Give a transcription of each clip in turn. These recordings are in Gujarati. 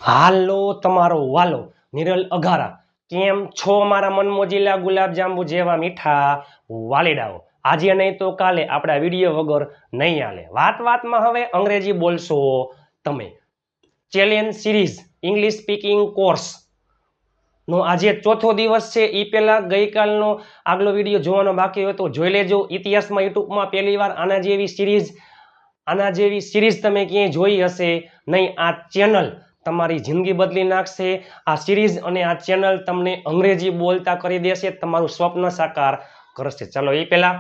હાલો તમારો વાલો નિરલ અઘારા કેમ છો મારા મનમોજીલા ગુલાબજાંબુ જેવા મીઠા વાલીડાઓ આજે નહીં તો કાલે આપણા વિડીયો વગર નહીં હાલે વાતમાં હવે અંગ્રેજી બોલશો તમે challenge series English speaking course નો આજે ચોથો દિવસ છે એ પહેલા ગઈકાલનો આગલો વિડીયો જોવાનો બાકી હોય તો જોઈ લેજો ઇતિહાસમાં યુટ્યુબમાં પહેલીવાર આના જેવી સિરીઝ તમે ક્યાંય જોઈ હશે નહીં આ ચેનલ તમારી જિંદગી બદલી નાખશે આ સિરીઝ અને આ ચેનલ તમને અંગ્રેજી બોલતા કરી દેશે તમારું સ્વપ્ન સાકાર કરશે ચાલો એ પહેલા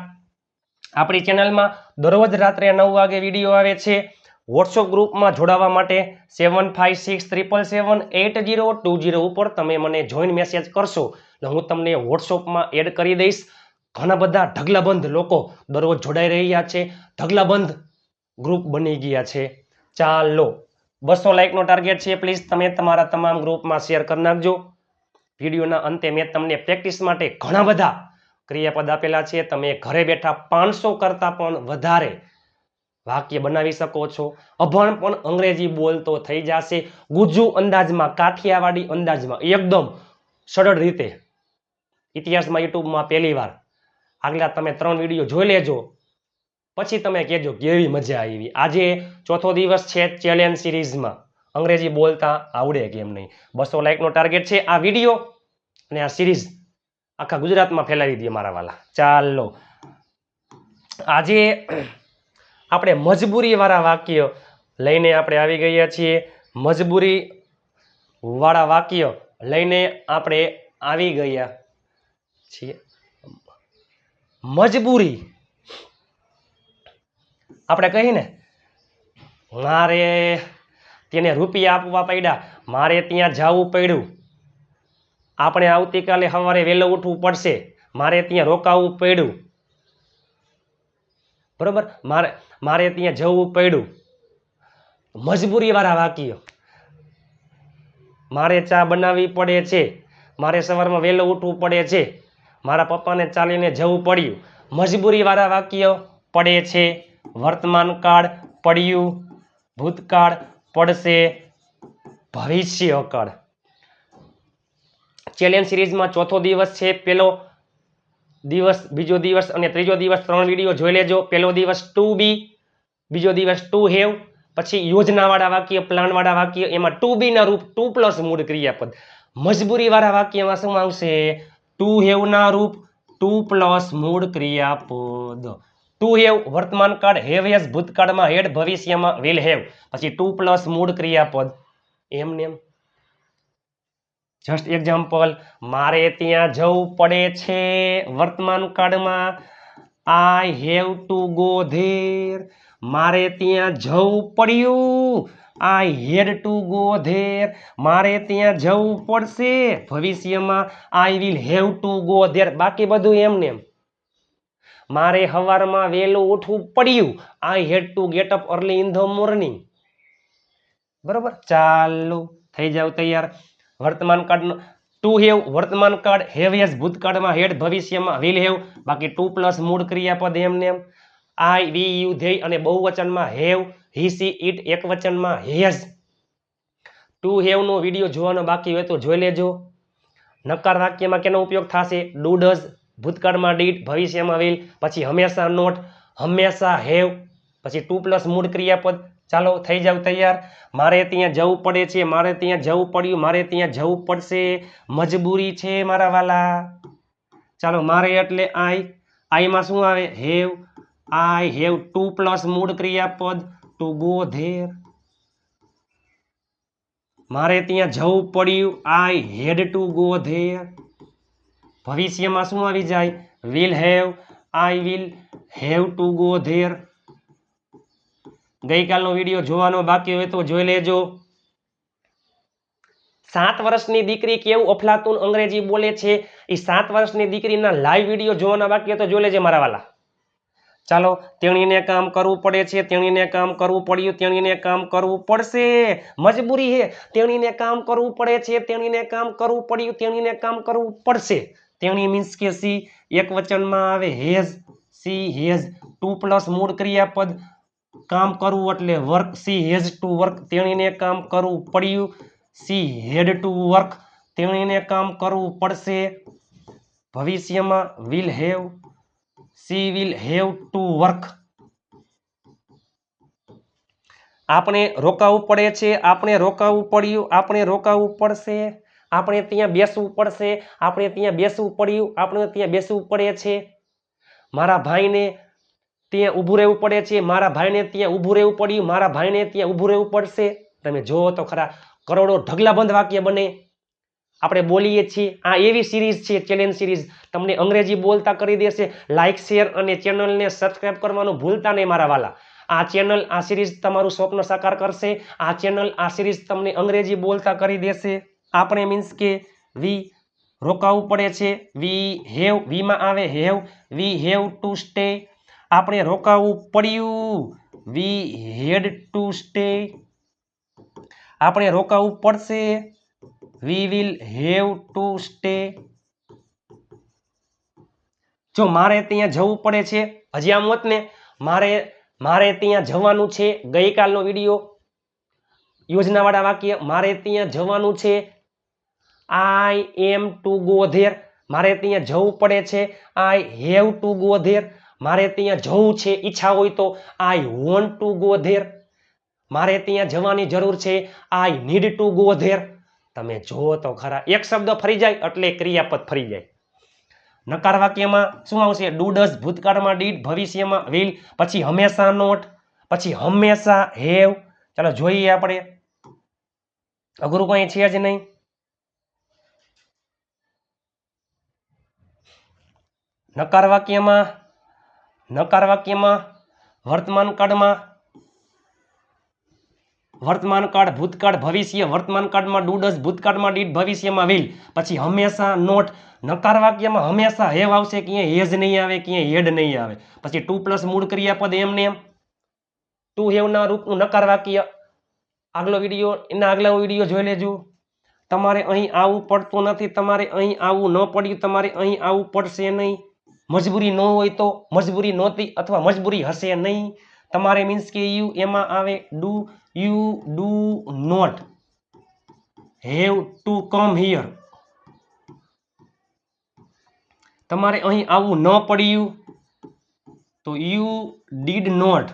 આપણી ચેનલમાં દરરોજ રાત્રે 9 વાગે વિડીયો આવે છે વોટ્સએપ ગ્રુપમાં જોડાવા માટે 7563778020 ઉપર તમે મને જોઈન મેસેજ કરશો એટલે હું તમને વોટ્સએપમાં એડ કરી દઈશ ઘણા બધા ઢગલાબંધ લોકો દરરોજ જોડાઈ રહ્યા છે ઢગલાબંધ ગ્રુપ બની ગયા છે ચાલો 200 લાઈકનો ટાર્ગેટ છે પ્લીઝ તમે તમારા તમામ ગ્રુપમાં શેર કરી નાખજો વિડીયોના અંતે મેં તમને પ્રેક્ટિસ માટે ઘણા બધા ક્રિયાપદ આપેલા છે તમે ઘરે બેઠા 500 કરતાં પણ વધારે વાક્ય બનાવી શકો છો અભણ પણ અંગ્રેજી બોલતો થઈ જશે ગુજ્જુ અંદાજમાં કાઠિયાવાડી અંદાજમાં એકદમ સરળ રીતે ઇતિહાસમાં યુટ્યુબમાં પહેલીવાર આગલા તમે 3 વિડીયો જોઈ લેજો પછી તમે કહેજો કેવી મજા આવી આજે ચોથો દિવસ છે ચેલેન્જ સિરીઝમાં અંગ્રેજી બોલતા આવડે કેમ નહીં 200 લાઈકનો ટાર્ગેટ છે આ વિડીયો અને આ સિરીઝ આખા ગુજરાતમાં ફેલાવી દઈએ મારા વાલા ચાલો આજે આપણે મજબૂરી વાળા વાક્ય લઈને આપણે આવી ગયા છીએ મજબૂરી વાળા વાક્ય લઈને આપણે આવી ગયા છીએ મજબૂરી આપણે કહીને મારે તેને રૂપિયા આપવા પડ્યા મારે ત્યાં જવું પડ્યું આપણે આવતીકાલે સવારે વહેલો ઉઠવું પડશે મારે ત્યાં રોકાવું પડ્યું બરોબર મારે ત્યાં જવું પડ્યું મજબૂરી વાળા વાક્ય મારે ચા બનાવવી પડે છે મારે સવારમાં વહેલો ઉઠવું પડે છે મારા પપ્પાને ચાલીને જવું પડ્યું મજબૂરી વાળા વાક્ય પડે છે વર્તમાન કાળ પડ્યું ભૂતકાળ પડશે ભવિષ્યકાળ ચેલેન્જ સિરીઝમાં ચોથો દિવસ છે પહેલો દિવસ બીજો દિવસ અને ત્રીજો દિવસ 3 વિડીયો જોઈ લેજો પહેલો દિવસ ટુ બી બીજો દિવસ ટુ હેવ પછી યોજનાવાળા વાક્ય પ્લાનવાળા વાક્ય એમાં ટુ બી ના રૂપ ટુ પ્લસ મૂળ ક્રિયાપદ મજબૂરી વાળા વાક્યમાં શું આવશે ટુ હેવ ના રૂપ ટુ પ્લસ મૂળ ક્રિયાપદ ટુ હેવ વર્તમાન કાળ હેવ હેઝ ભૂતકાળમાં હેડ ભવિષ્યમાં વિલ હેવ પછી ટુ પ્લસ મૂળ ક્રિયાપદ એમને એમ જસ્ટ એક્ઝામ્પલ મારે ત્યાં જવું પડે છે વર્તમાન કાળમાં I have to go there મારે ત્યાં જવું પડ્યું I had to go there મારે ત્યાં જવું પડશે ભવિષ્યમાં I will have to go there બાકી બધું એમને એમ મારે સવારમાં વહેલું ઉઠવું પડ્યું I had to get up early in the morning બરોબર ચાલો થઈ જાવ તૈયાર વર્તમાન કાળ ટુ હેવ વર્તમાન કાળ હેવ હેઝ ભૂતકાળમાં હેડ ભવિષ્યમાં વિલ હેવ બાકી ટુ પ્લસ મૂળ ક્રિયાપદ એમને એમ આઈ વી યુ ધેય અને બહુવચનમાં હેવ હી સી ઇટ એકવચનમાં હેઝ ટુ હેવ નો વિડીયો જોવાનો બાકી હોય તો જોઈ લેજો નકાર વાક્યમાં કેનો ઉપયોગ થશે ડુ ડઝ ભૂતકાળમાં ડીડ ભવિષ્યમાં વિલ પછી હંમેશા નોટ હંમેશા હેવ પછી ટુ પ્લસ મૂળ ક્રિયાપદ ચાલો થઈ જાવ તૈયાર મારે ત્યાં જવું પડે છે મારે ત્યાં જવું પડ્યું મારે ત્યાં જવું પડશે મજબૂરી છે મારા વાલા ચાલો મારે એટલે આઈમાં શું આવે have I have to plus મૂળ ક્રિયાપદ ટુ ગો ધેર મારે ત્યાં જવું પડ્યું I had to go there ભવિષ્યમાં શું આવી જાય will have I will have to go there ગઈકાલનો વિડીયો જોવાનો બાકી હોય તો જોઈ લેજો 7 વર્ષની દીકરી કેવું અફલાતુન અંગ્રેજી બોલે છે એ 7 વર્ષની દીકરીના લાઈવ વિડીયો જોવાના બાકી હોય તો જોઈ લેજે મારા વાલા ચાલો તેણીને કામ કરવું પડે છે તેણીને કામ કરવું પડ્યું તેણીને કામ કરવું પડશે મજબૂરી છે તેણીને કામ કરવું પડે છે તેણીને કામ કરવું પડ્યું તેણીને કામ કરવું પડશે તેણી મીન્સ કે સી એક વચનમાં આવે has she has to plus મૂળ ક્રિયાપદ काम करवू एटले work she has to work तेणीने काम करवू पड्युं સી હેડ ટુ વર્ક, તેણીને કામ કરવું પડશે. ભવિષ્યમાં will have, she will have to work. આપણે રોકાવું પડે છે, આપણે રોકાવું પડ્યું, આપણે રોકાવું પડશે, આપણે ત્યાં બેસવું પડશે, આપણે ત્યાં બેસવું પડ્યું, આપણે ત્યાં બેસવું પડે છે. મારા ભાઈને ત્યાં ઊભું રહેવું પડે છે, મારા ભાઈને ત્યાં ઊભું રહેવું પડ્યું, મારા ભાઈને ત્યાં ઊભું રહેવું પડશે. તમે જુઓ તો ખરા, કરોડો ઢગલાબંધ વાક્ય બને. આપણે બોલીએ છીએ. આ એવી સિરીઝ છે, ચેલેન્જ સિરીઝ, તમને અંગ્રેજી બોલતા કરી દેશે. લાઇક, શેર અને ચેનલને સબસ્ક્રાઇબ કરવાનું ભૂલતા નહીં મારા વાલા. આ ચેનલ, આ સિરીઝ તમારું સ્વપ્ન સાકાર કરશે. આ ચેનલ, આ સિરીઝ તમને અંગ્રેજી બોલતા કરી દેશે. આપણે મીન્સ કે વી રોકાવું પડે છે, વી હેવ, વીમાં આવે have, we have to stay. આપણે રોકાવું પડ્યું, વી હેડ ટુ સ્ટે. આપણે રોકાવું પડશે, we will have to stay. જો મારે ત્યાં જવું પડે છે, હજી આમ હોત ને, મારે ત્યાં જવાનું છે, ગઈકાલનો વિડીયો યોજનાવાળા વાક્ય, મારે ત્યાં જવાનું છે, આઈ એમ ટુ ગો ધેર. મારે ત્યાં જવું પડે છે, આઈ હેવ ટુ ગો ધેર. મારે ત્યાં જવું છે, ઈચ્છા હોય તો I want to go there. મારે ત્યાં જવાની જરૂર છે, I need to go there. તમે જુઓ તો ખરા, એક શબ્દ ફરી જાય એટલે ક્રિયાપદ ફરી જાય. નકાર વાક્યમાં શું આવશે? ડુ ડઝ, ભૂતકાળમાં ડીડ, ભવિષ્યમાં વિલ, પછી હંમેશા નોટ, પછી હંમેશા હેવ. ચાલો જોઈએ આપણે, અઘરું કંઈ છે જ નહીં. નકાર વાક્યમાં વર્તમાન કાળમાં, વર્તમાન કાળ, ભૂતકાળ, ભવિષ્ય. વર્તમાન કાળમાં ડુ ડઝ, ભૂતકાળમાં ડીડ, ભવિષ્યમાં વિલ, પછી હંમેશા નોટ. નકાર વાક્યમાં હંમેશા હેવ આવશે, ક્યાંય હેઝ નહીં આવે, ક્યાંય હેડ નહીં આવે. પછી ટુ પ્લસ મૂળ ક્રિયાપદ એમને એમ. ટુ હેવના રૂપનું નકાર વાક્ય, આગલો વિડીયો, એના આગલા વિડીયો જોઈ લેજો. તમારે અહીં આવવું પડતું નથી, તમારે અહીં આવવું ન પડ્યું, તમારે અહીં આવવું પડશે નહીં. મજબૂરી ન હોય તો, મજબૂરી નહોતી અથવા મજબૂરી હશે નહીં. તમારે મીન્સ કે યુ, એમાં આવે do. You do not have to come here. તમારે અહીં આવવું ન પડ્યું તો યુ ડીડ નોટ.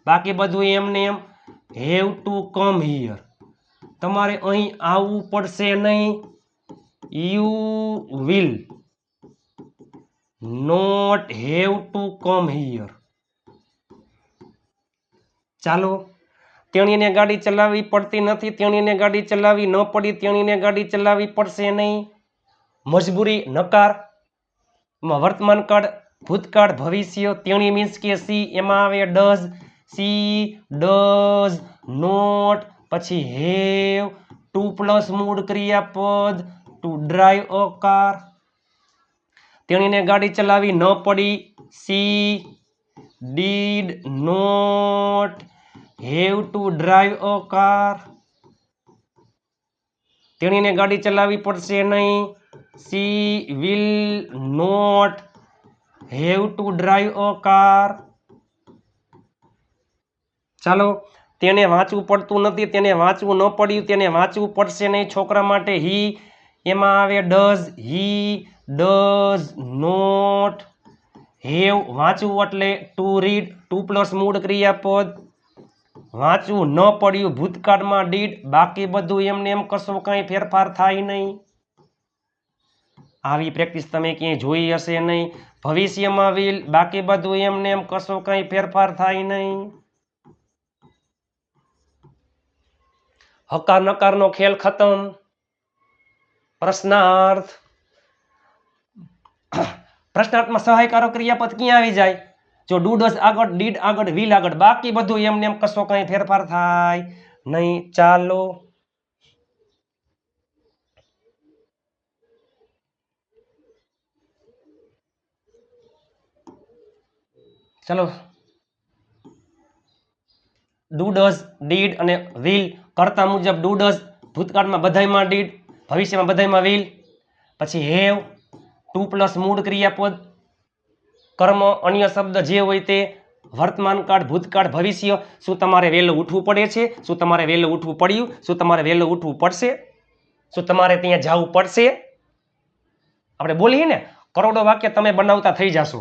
બાકી બધું એમને એમ હેવ ટુ કમ હિયર. તમારે અહીં આવવું પડશે નહીં, you will not have to come here. ચાલો, તેણીને ગાડી ચલાવવી પડતી નથી, તેણીને ગાડી ચલાવવી ન પડી, તેણીને ગાડી ચલાવવી પડશે નહીં. મજબૂરી નકાર, વર્તમાન કાળ, ભૂતકાળ, ભવિષ્ય. તેણી મીન્સ કે સી, એમાં આવે ડઝ. સી ડઝ નોટ, પછી હેવ, ટુ પ્લસ મૂળ ક્રિયાપદ ટુ ડ્રાઈવ અ કાર. તેણીને ગાડી ચલાવવી ન પડી, she did not have to drive a car. તેણીને ગાડી ચલાવવી પડશે નહીં, she will not have to drive a car. ચાલો, તેને વાંચવું પડતું નથી, તેને વાંચવું ન પડ્યું, તેને વાંચવું પડશે નહીં. છોકરા માટે હી, એમાં આવે does. He does not have, વાંચવું એટલે ટુ રીડ, ટુ પ્લસ મૂળ ક્રિયાપદ. વાંચવું ન પડ્યું, ભૂતકાળમાં ડીડ, બાકી બધું એમને એમ, કશો કાંઈ ફેરફાર થાય નહીં. આવી પ્રેક્ટિસ તમે ક્યાંય જોઈ હશે નહીં. ભવિષ્યમાં વિલ, બાકી બધું એમને એમ, કશો કાંઈ ફેરફાર થાય નહીં. હકાર નકારનો ખેલ ખતમ. પ્રશ્નાર્થ, પ્રશ્નાર્થમાં સહાયકારો ક્રિયાપદ ક્યાં આવી જાય? જો ડુ ડઝ આગળ, ડીડ આગળ, વિલ આગળ, બાકી બધું એમને એમ, કશો કાંઈ ફેરફાર થાય નહીં. ચાલો, ચલો, ડુ ડઝ, ડીડ અને વિલ. કરતા મુજબ ડુ ડઝ, ભૂતકાળમાં બધાયમાં ડીડ, ભવિષ્યમાં બધાયમાં વિલ, પછી હેવ, ટુ પ્લસ મૂળ ક્રિયાપદ, કર્મ, અન્ય શબ્દ જે હોય તે, વર્તમાનકાળ, ભૂતકાળ, ભવિષ્ય. શું તમારે વહેલું ઉઠવું પડે છે? શું તમારે વહેલું ઉઠવું પડ્યું? શું તમારે વહેલું ઉઠવું પડશે? શું તમારે ત્યાં જવું પડશે? આપણે બોલીએ ને કરોડો વાક્ય તમે બનાવતા થઈ જશો.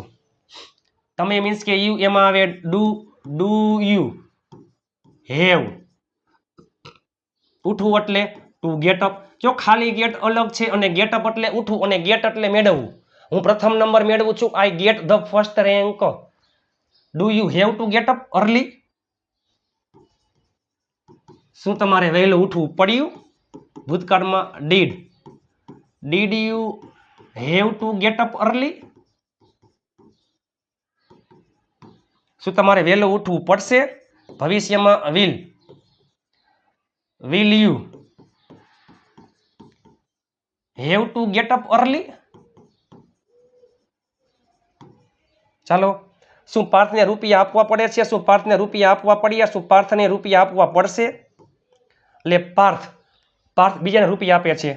તમે મીન્સ કે યુ એમાં આવે ડુ યુ હેવ. ઉઠવું એટલે ટુ ગેટ અપ. જો ખાલી ગેટ અલગ છે અને ગેટ અપ એટલે ઉઠવું અને ગેટ એટલે મેળવવું. હું પ્રથમ નંબર મેળવું છું. I get the first rank. Do you have to get up early? શું તમારે વહેલું ઉઠવું પડ્યું? ભૂતકાળમાં did you have to get up early? શું તમારે વહેલું ઉઠવું પડશે? ભવિષ્યમાં will you have to get up early? ચાલો, શું પાર્થને રૂપિયા આપવા પડે છે? શું પાર્થને રૂપિયા આપવા પડ્યા? શું પાર્થને રૂપિયા આપવા પડશે? એટલે પાર્થ બીજાને રૂપિયા આપે છે.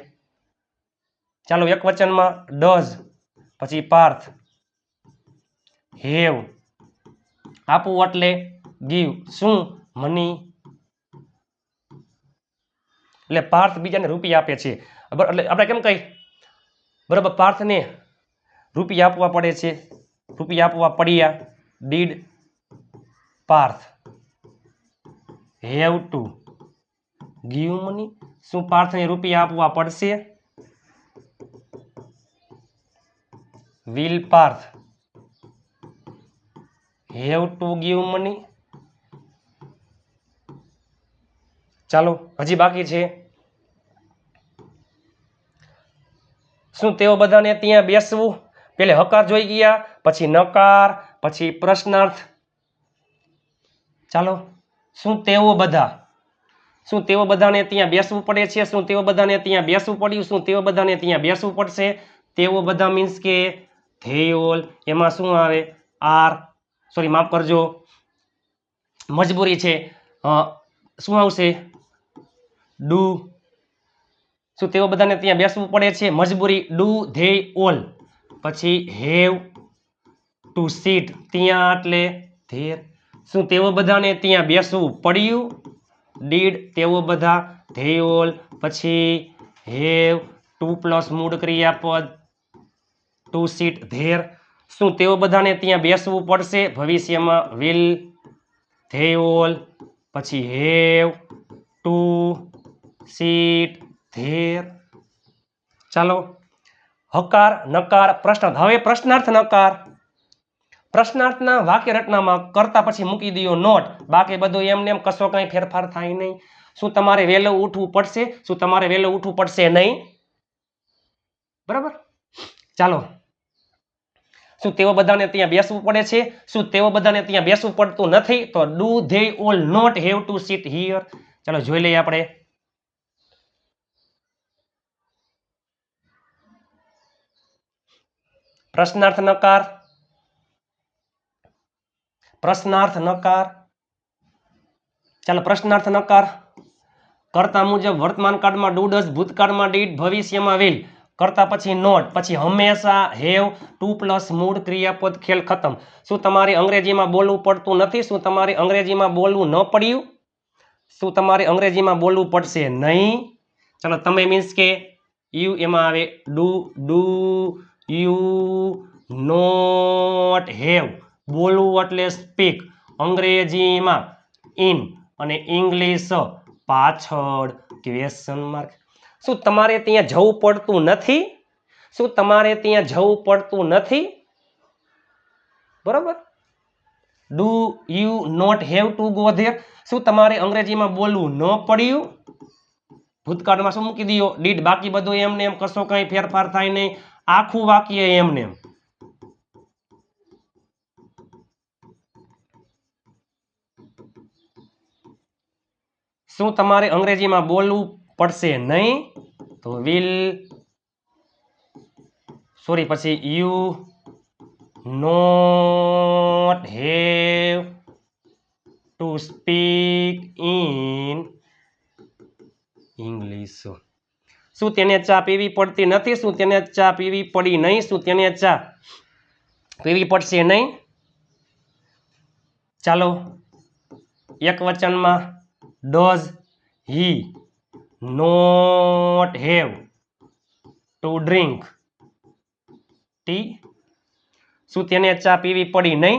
ચાલો, એક વચનમાં ડઝ, પછી પાર્થ હેવ. આપવું એટલે ગીવ. શું? મની. એટલે પાર્થ બીજાને રૂપિયા આપે છે. એટલે આપણે કેમ કહી બરાબર? પાર્થને રૂપિયા આપવા પડે છે, રૂપિયા આપવા પડ્યા. Did Parth have to give money? શું પાર્થને રૂપિયા આપવા પડશે? Will Parth have to give money? ચાલો, હજી બાકી છે. શું તેઓ બધાને ત્યાં બેસવું? પેલે હકાર જોઈ ગયા, પછી નકાર, પછી પ્રશ્નાર્થ. ચાલો, શું તેઓ બધાને ત્યાં બેસવું પડે છે? શું તેઓ બધાને ત્યાં બેસવું પડ્યું? શું તેઓ બધાને ત્યાં બેસવું પડશે? તેઓ બધા મીન્સ કે ધે ઓલ. એમાં શું આવે? માફ કરજો, મજબૂરી છે. શું આવશે? ડુ. શું તેઓ બધાને ત્યાં બેસવું પડે છે? મજબૂરી ડુ ધે ઓલ. પછી હેવ ટુ સીટ, ત્યાં એટલે ધેર. શું તેઓ બધાને ત્યાં બેસવું પડ્યું? ડીડ તેઓ બધા, ધે ઓલ. પછી હેવ ટુ પ્લસ મૂળ ક્રિયાપદ ટુ સીટ ધેર. શું તેઓ બધાને ત્યાં બેસવું પડશે? ભવિષ્યમાં વિલ ધે ઓલ. પછી હેવ ટુ સીટ ધેર. ચાલો, હકાર, નકાર, પ્રશ્નાર્થ. હવે પ્રશ્નાર્થ નકાર. પ્રશ્નાર્થના વાક્ય રચનામાં કરતા પછી મૂકી દો નોટ. બાકી બધું એમને એમ, કશો કંઈ ફેરફાર થાય નહીં. શું તમારે વહેલું ઉઠવું પડશે? શું તમારે વહેલું ઉઠવું પડશે નહીં? બરાબર. ચાલો, શું તેઓ બધાને ત્યાં બેસવું પડે છે? શું તેઓ બધાને ત્યાં બેસવું પડતું નથી? તો do they all not have to sit here? ચાલો, જોઈ લઈએ આપણે. પ્રશ્નાર્થ નકાર. ચાલો, પ્રશ્નાર્થ નકાર. કરતા મુજબ વર્તમાન કાળમાં ડુ ડઝ, ભૂતકાળમાં ડીડ, ભવિષ્યમાં વિલ. કરતા પછી નોટ, પછી હંમેશા હેવ, ટુ પ્લસ મૂળ ક્રિયાપદ, ખેલ ખતમ. શું તમારે અંગ્રેજીમાં બોલવું પડતું નથી? શું તમારે અંગ્રેજીમાં બોલવું ન પડ્યું? શું તમારે અંગ્રેજીમાં બોલવું પડશે નહીં? ચાલો, તમે મીન્સ કે યુ એમાં આવે ડુ યુ નોટ હેવ. બોલવું એટલે સ્પીક. અંગ્રેજીમાં ઇન અને ઇંગ્લિશ પાછળ ક્વેશ્ચન માર્ક. શું તમારે ત્યાં જવું પડતું નથી? શું તમારે ત્યાં જવું પડતું નથી? બરોબર. Do you not have to go there? શું તમારે અંગ્રેજીમાં બોલવું ન પડ્યું? ભૂતકાળમાં શું મૂકી દો? ડીડ. બાકી બધું એમને એમ, કશો કંઈ ફેરફાર થાય નહીં. આખું વાક્ય એમને એમ. શું તમારે અંગ્રેજીમાં બોલવું પડશે નહીં? તો વિલ પછી you not have to speak in English. શું તેને ચા પીવી પડતી નથી? શું તેને ચા પીવી પડી નહીં? શું તેને ચા પીવી પડશે નહીં? ચાલો એક વચનમાં does he not have to drink tea? શું તેને ચા પીવી પડી નહીં,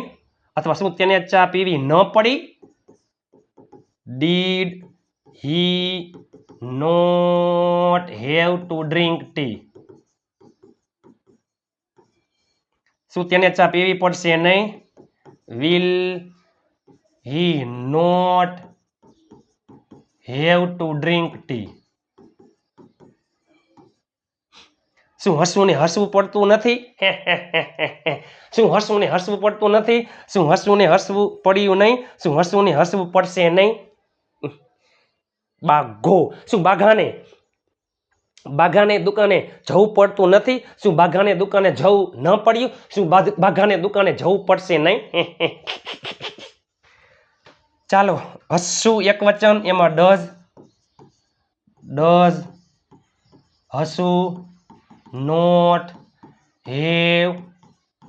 અથવા શું તેને ચા પીવી ન પડી? Did he not have to drink tea? શું તેને ચા પીવી પડશે નહીં? Will he not have to drink tea? શું હસવું ને હસવું પડતું નથી? શું હસવું ને હસવું પડતું નથી? શું હસવું ને હસવું પડ્યું નહીં? શું હસવું ને હસવું પડશે નહીં? બાઘો. શું બાઘાને દુકાને જવું પડતું નથી? શું બાઘાને દુકાને જવું ન પડ્યું? શું બાઘાને દુકાને જવું પડશે નહીં? ચાલો હસવું એક વચન, એમાં ડઝ હસવું નોટ હેવ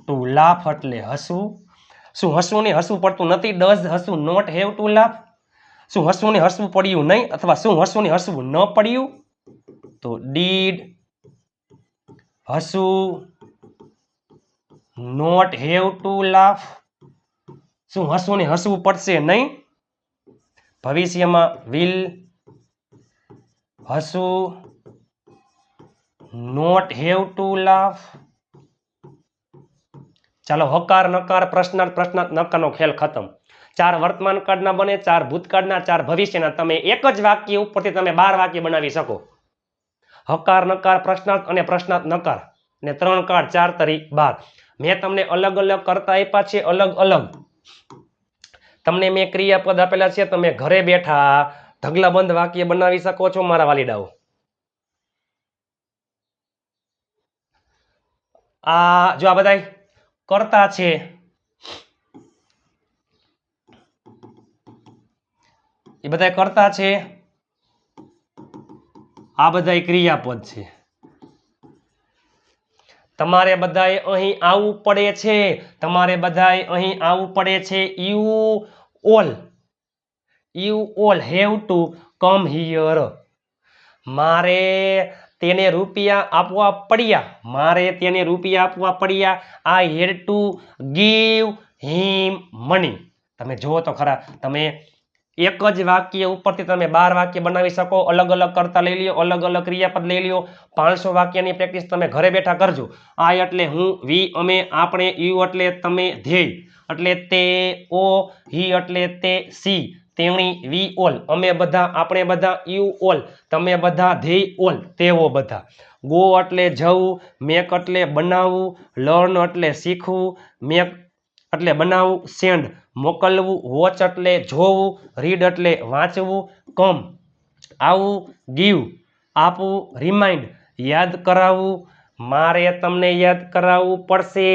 ટુ લાફ એટલે હસવું. શું હસવું ને હસવું પડતું નથી? ડઝ હસવું નોટ હેવ ટુ લાફ? શું હસવું ને હસવું પડ્યું નહીં, અથવા શું હસવું ને હસવું ન પડ્યું? તો ડીડ હસવું નોટ હેવ ટુ લાફ? શું હસવું ને હસવું પડશે નહીં? ભવિષ્યમાં વિલ હસવું નોટ હેવ ટુ લાફ? ચાલો હકાર નકાર પ્રશ્નાર્થ પ્રશ્નાર્થ નકારનો ખેલ ખતમ. 4 વર્તમાન કાળના બને, 4 ભૂતકાળના, 4 ભવિષ્યના. તમે એક જ વાક્ય ઉપરથી તમે 12 વાક્ય બનાવી શકો. હકાર નકાર પ્રશ્નાર્થ અને પ્રશ્નાર્થ નકાર ને 3 કાળ 4 તરી 12. મેં તમને અલગ અલગ કરતા આપ્યા છે, અલગ અલગ તમને મેં ક્રિયાપદ આપેલા છે. તમે ઘરે બેઠા ઢગલાબંધ વાક્ય બનાવી શકો છો મારા વાલીડાઓ. આ જો આ બધા કરતા છે, એ બધા કરતા છે, આ બધા ક્રિયાપદ છે. તમારે બધાએ અહીં આવવું પડે છે, તમારે બધાએ અહીં આવવું પડે છે. You all have to come here. મારે તેને રૂપિયા આપવા પડ્યા, મારે તેને રૂપિયા આપવા પડ્યા. આઈ had to give him money. તમે જુઓ તો ખરા, તમે એક જ વાક્ય ઉપરથી તમે 12 વાક્ય બનાવી શકો. અલગ અલગ કરતા લઈ લ્યો, અલગ અલગ ક્રિયાપદ લઈ લ્યો. 500 વાક્યની પ્રેક્ટિસ તમે ઘરે બેઠા કરજો. આઈ એટલે હું, વી અમે, આપણે, યુ એટલે તમે, ધ્યેય એટલે તે, ઓ હી એટલે તે, સી તેણી, વી ઓલ અમે બધા, આપણે બધા, યુ ઓલ તમે બધા, ધ્યેય ઓલ તેઓ બધા. ગો એટલે જવું, મેક એટલે બનાવવું, લર્ન એટલે શીખવું, મેક એટલે બનાવવું, સેન્ડ મોકલવું, વોચ એટલે જોવું, રીડ એટલે વાંચવું, કમ આવું, ગીવ આપવું, રિમાઇન્ડ યાદ કરાવવું. મારે તમને યાદ કરાવવું પડશે.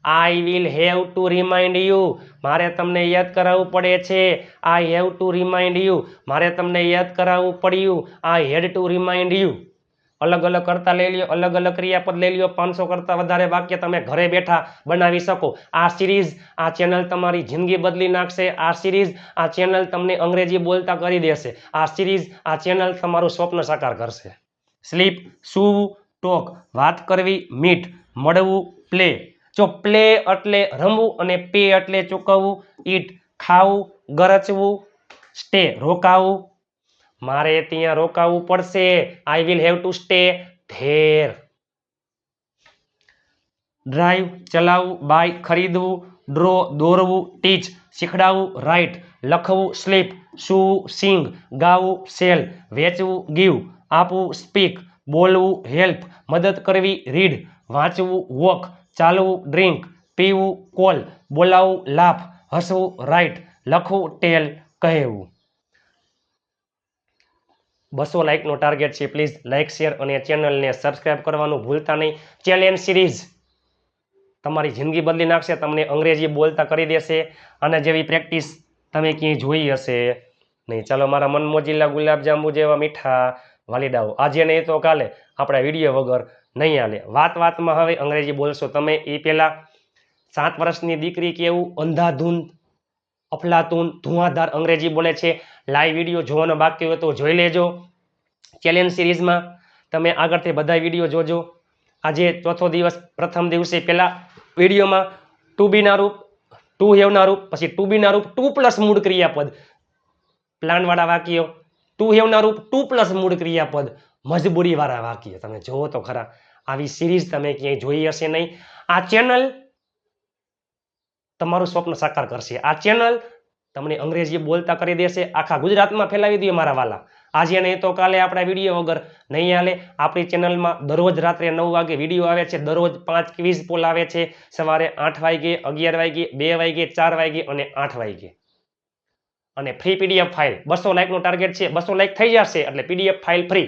આઈ will have two remind you. મારે તમને યાદ કરાવવું પડે છે. આઈ હેવ ટુ રિમાઇન્ડ યુ. મારે તમને યાદ કરાવવું પડ્યું. I had two remind you. અલગ અલગ કરતા લઈ લ્યો, અલગ અલગ ક્રિયાપદ લઈ લ્યો. 500 કરતા વધારે વાક્ય તમે ઘરે બેઠા બનાવી શકો. આ સિરીઝ, આ ચેનલ તમારી જિંદગી બદલી નાખશે. આ સિરીઝ, આ ચેનલ તમને અંગ્રેજી બોલતા કરી દેશે. આ સિરીઝ, આ ચેનલ તમારું સ્વપ્ન સાકાર કરશે. સ્લીપ સૂવું, ટોક વાત કરવી, મીટ મળવું, પ્લે. જો પ્લે એટલે રમવું અને પે એટલે ચૂકવવું, ઈટ ખાવું, ગરચવું, સ્ટે રોકાવું. મારે ત્યાં રોકાવું પડશે. આઈ will have to stay there. Drive ચલાવવું, બાય ખરીદવું, ડ્રો દોરવું, ટીચ શીખડાવવું, રાઇટ લખવું, સ્લીપ સૂવું, સિંગ ગાવું, સેલ વેચવું, ગીવ આપવું, સ્પીક બોલવું, હેલ્પ મદદ કરવી, રીડ વાંચવું, વોક ચાલવું, ડ્રિંક પીવું, કોલ બોલાવવું, લાફ હસવું, રાઇટ લખવું, ટેલ કહેવું. 200 લાઇકનો ટાર્ગેટ છે. પ્લીઝ લાઇક, શેર અને ચેનલને સબસ્ક્રાઇબ કરવાનું ભૂલતા નહીં. ચેલેન્જ સિરીઝ તમારી જિંદગી બદલી નાખશે, તમને અંગ્રેજી બોલતા કરી દેશે. અને જેવી પ્રેક્ટિસ તમે ક્યાંય જોઈ હશે નહીં. ચાલો મારા મનમોજીલા ગુલાબજાંબુ જેવા મીઠા વાલીડાઓ, આજે નહીં તો કાલે આપણા વિડીયો વગર નહીં હાલે. વાતમાં હવે અંગ્રેજી બોલશો તમે. એ પહેલાં 7 વર્ષની દીકરી કેવું અંધાધૂંધ અફલાતુન ધુઆધાર અંગ્રેજી બોલે છે. લાઈવ વિડીયો જોવાનો બાકી હોય તો જોઈ લેજો. ચેલેન્જ સિરીઝમાં તમે આગળથી બધા વિડીયો જોજો. આજે ચોથો દિવસ, પ્રથમ દિવસે પહેલા વિડીયોમાં ટુ બીના રૂપ, ટુ હેવના રૂપ, પછી ટુ બીના રૂપ 2+ મૂળ ક્રિયાપદ, પ્લાનવાળા વાક્યો, ટુ હેવના રૂપ 2+ મૂળ ક્રિયાપદ, મજબૂરીવાળા વાક્ય. તમે જોવો તો ખરા, આવી સિરીઝ તમે ક્યાંય જોઈ હશે નહીં. આ ચેનલ તમારું સ્વપ્ન સાકાર કરશે. આ ચેનલ તમને અંગ્રેજી બોલતા કરી દેશે. આખા ગુજરાતમાં ફેલાવી દે મારા વાલા. આજે નહીં તો કાલે આપણા વિડીયો વગર નહીં હાલે. આપણી ચેનલમાં દરરોજ રાત્રે 9 વાગે વિડીયો આવે છે. દરરોજ 5 ક્વિઝ પોલ આવે છે. સવારે 8 વાગે, 11 વાગે, 2 વાગે, 4 વાગે અને 8 વાગે. અને ફ્રી પીડીએફ ફાઇલ 200 લાઇકનું ટાર્ગેટ છે. 200 લાઇક થઈ જશે એટલે પીડીએફ ફાઇલ ફ્રી.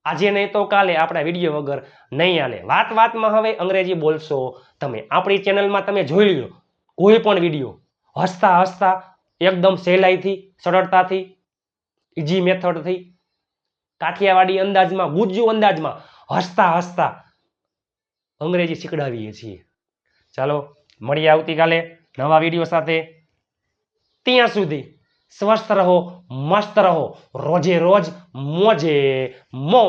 આજે નહીં તો કાલે આપણા વિડીયો વગર નહીં હાલે. વાતમાં હવે અંગ્રેજી બોલશો તમે. આપણી ચેનલમાં તમે જોઈ લો કોઈ પણ વિડીયો હસતા હસતા એકદમ સહેલાઈથી, સરળતાથી, ઇઝી મેથડથી, કાઠિયાવાડી અંદાજમાં, ગુજ્જુ અંદાજમાં હસતા હસતા અંગ્રેજી શીખડાવીએ છીએ. ચાલો મળીએ આવતીકાલે નવા વિડીયો સાથે. ત્યાં સુધી સ્વસ્થ રહો, મસ્ત રહો, રોજે રોજ મોજે મોજ.